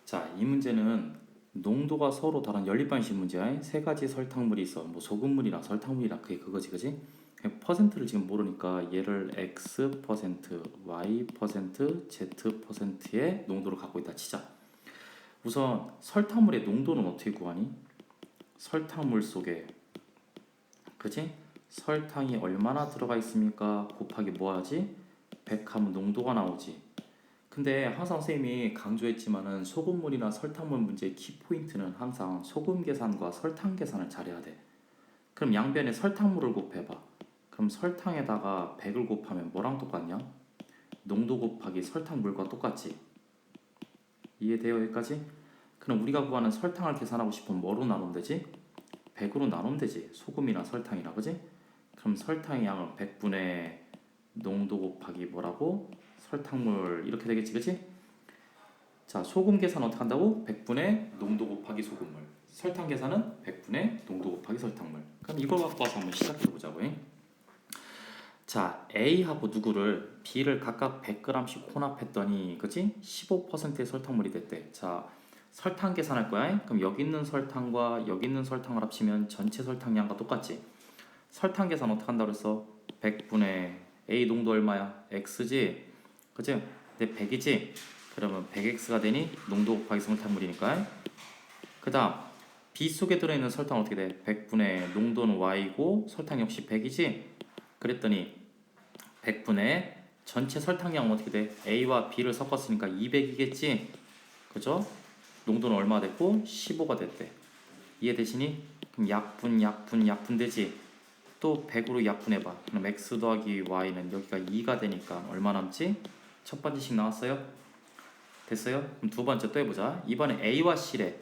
자, 이 문제는 농도가 서로 다른 연립방식 문제야. 세 가지 설탕물이 있어. 뭐 소금물이나 설탕물이나 그게 그거지, 그지? 퍼센트를 지금 모르니까 얘를 x 퍼센트, y 퍼센트, z 퍼센트의 농도를 갖고 있다 치자. 우선 설탕물의 농도는 어떻게 구하니? 설탕물 속에, 그지? 설탕이 얼마나 들어가 있습니까? 곱하기 뭐 하지? 100 하면 농도가 나오지. 근데 항상 선생님이 강조했지만은 소금물이나 설탕물 문제의 키포인트는 항상 소금 계산과 설탕 계산을 잘해야 돼. 그럼 양변에 설탕물을 곱해봐. 그럼 설탕에다가 100을 곱하면 뭐랑 똑같냐? 농도 곱하기 설탕물과 똑같지. 이해돼요 여기까지? 그럼 우리가 구하는 설탕을 계산하고 싶으면 뭐로 나누면 되지? 100으로 나누면 되지. 소금이나 설탕이라, 그지? 그럼 설탕의 양은 100분의 농도 곱하기 뭐라고? 설탕물 이렇게 되겠지, 그치? 자, 소금 계산 어떻게 한다고? 100분의 농도 곱하기 소금물. 설탕 계산은 100분의 농도 곱하기 설탕물. 그럼 이걸 갖고 와서 한번 시작해 보자고. 자, A하고 누구를 B를 각각 100g씩 혼합했더니, 그치? 15%의 설탕물이 됐대. 자, 설탕 계산할 거야. 그럼 여기 있는 설탕과 여기 있는 설탕을 합치면 전체 설탕량과 똑같지. 설탕 계산 어떻게 한다고 그랬어? 100분의 A 농도 얼마야? X지? 그치? 근데 100이지? 그러면 100X가 되니 농도 곱하기 설탕물이니까. 그 다음 B 속에 들어있는 설탕은 어떻게 돼? 100분의 농도는 Y고 설탕 역시 100이지? 그랬더니 100분의 전체 설탕량은 어떻게 돼? A와 B를 섞었으니까 200이겠지? 그죠? 농도는 얼마 됐고? 15가 됐대. 이해되시니? 그럼 약분 되지? 또 100으로 약분해봐. 그럼 x 더하기 y는 여기가 2가 되니까 얼마 남지? 첫 번째씩 나왔어요? 됐어요? 그럼 두 번째 또 해보자. 이번에 A와 C래.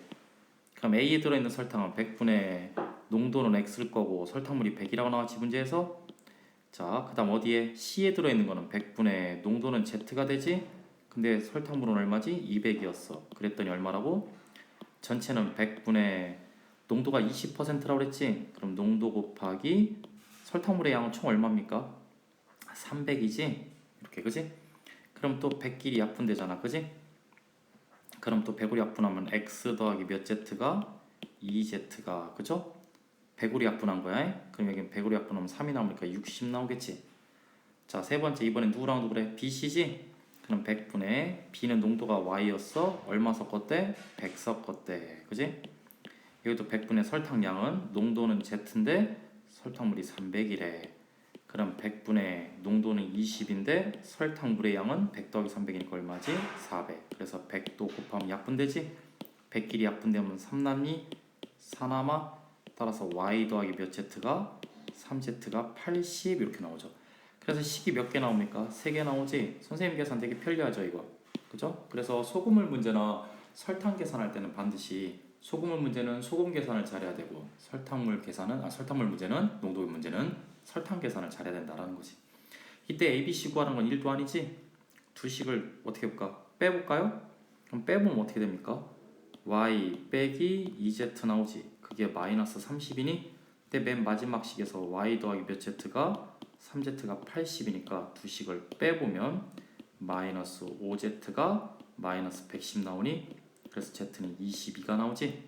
그럼 A에 들어있는 설탕은 100분의 농도는 X일 거고 설탕물이 100이라고 나왔지 문제에서. 자, 그 다음 어디에? C에 들어있는 거는 100분의 농도는 Z가 되지? 근데 설탕물은 얼마지? 200이었어. 그랬더니 얼마라고? 전체는 100분의 농도가 20%라고 그랬지? 그럼 농도 곱하기 설탕물의 양은 총 얼마입니까? 300이지? 이렇게, 그지? 그럼 또 100끼리 약분되잖아, 그지? 그럼 또 100으로 약분하면 x 더하기 몇 z가 2z가, 그죠? 100으로 약분한 거야. 그럼 여기 100으로 약분하면 3이 나오니까 60 나오겠지. 자, 세 번째 이번엔 누구랑 누구래? BC지? 그럼 100분의 B는 농도가 Y였어. 얼마 섞었대? 100 섞었대, 그지? 여기도 100분의 설탕량은 농도는 Z인데 설탕물이 300이래. 그럼 100분의 농도는 20인데 설탕물의 양은 100 더하기 300이니까 얼마지? 400. 그래서 100도 곱하면 약분되지? 100끼리 약분되면 3 남니? 4 남아? 따라서 y 더하기 몇 z가? 3z가 80 이렇게 나오죠. 그래서 식이 몇 개 나옵니까? 3개 나오지? 선생님 계산 되게 편리하죠 이거. 그죠? 그래서 소금물 문제나 설탕 계산할 때는 반드시 소금물 문제는 소금 계산을 잘해야 되고 설탕물 문제는 농도 문제는 설탕 계산을 잘해야 된다라는 거지. 이때 ABC 구하는 건 1도 아니지? 두 식을 어떻게 해볼까? 빼볼까요? 그럼 빼보면 어떻게 됩니까? y 빼기 2z 나오지. 그게 마이너스 30이니? 근데 맨 마지막 식에서 y 더하기 몇 z가 3z가 80이니까 두 식을 빼보면 마이너스 5z가 마이너스 110 나오니? 그래서 z는 22가 나오지.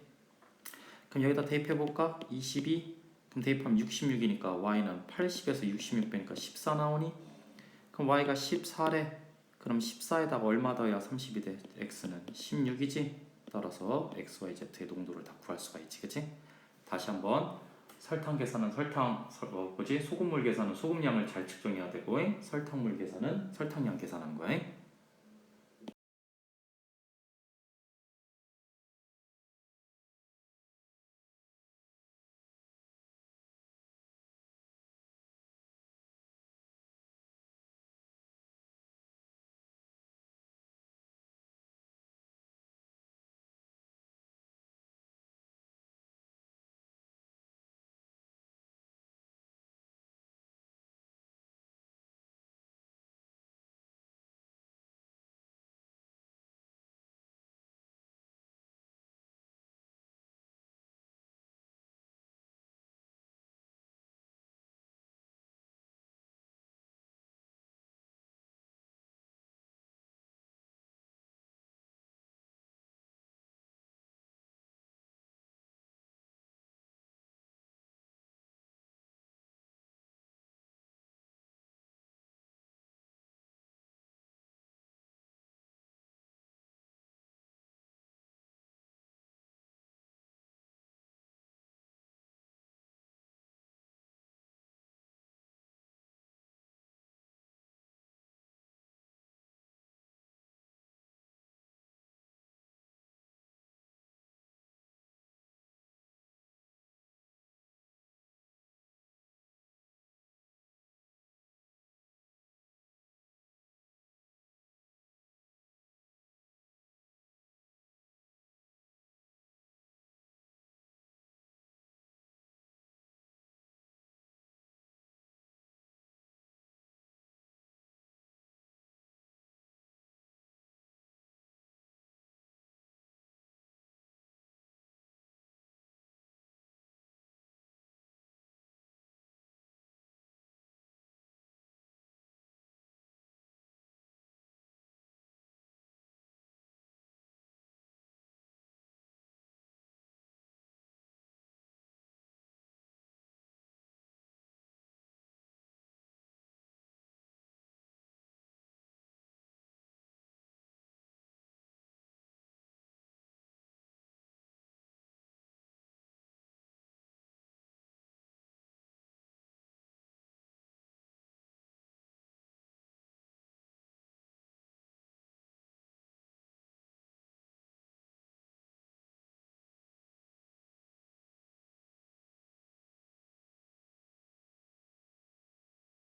그럼 여기다 대입해볼까? 22. 그럼 대입하면 66이니까 y는 80에서 66 빼니까 14 나오니? 그럼 y가 14래. 그럼 14에다가 얼마 더해야 30이 돼? x는 16이지. 따라서 x, y, z의 농도를 다 구할 수가 있지, 그치? 다시 한번 설탕 계산은 소금물 계산은 소금량을 잘 측정해야 되고 설탕물 계산은 설탕량 계산한 거야.